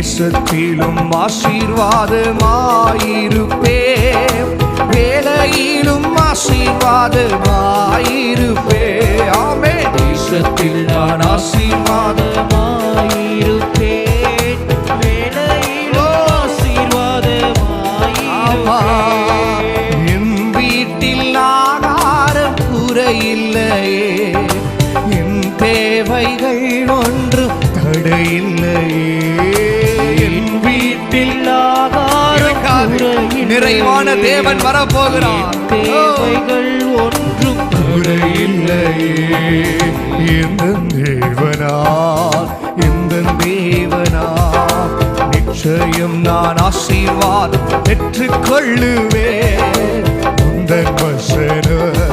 தேசத்திலும் ஆசீர்வாதமாயிருப்பேன், வேலையிலும் ஆசீர்வாதமாயிருப்பேன். ஆமே, தேசத்தில் நான் ஆசீர்வாதமாயிருப்பேன், வேலையிலும் ஆசீர்வாதமாயிருப்பேன். என் வீட்டில் ஆகாரம் குறையில்லையே, என் தேவைகள் ஒன்றும் தடையில்லையே. என் வீட்டில் ஆகாரம் நிறைவான தேவன் வரப்போகிறார். தேவைகள் ஒன்றும் தடையில்லையே. இந்த தேவனார், இந்த தேவனார் நிச்சயம் நான் ஆசீர்வாதம் பெற்றுக்கொள்ளுவேன். உந்தன் வசனம்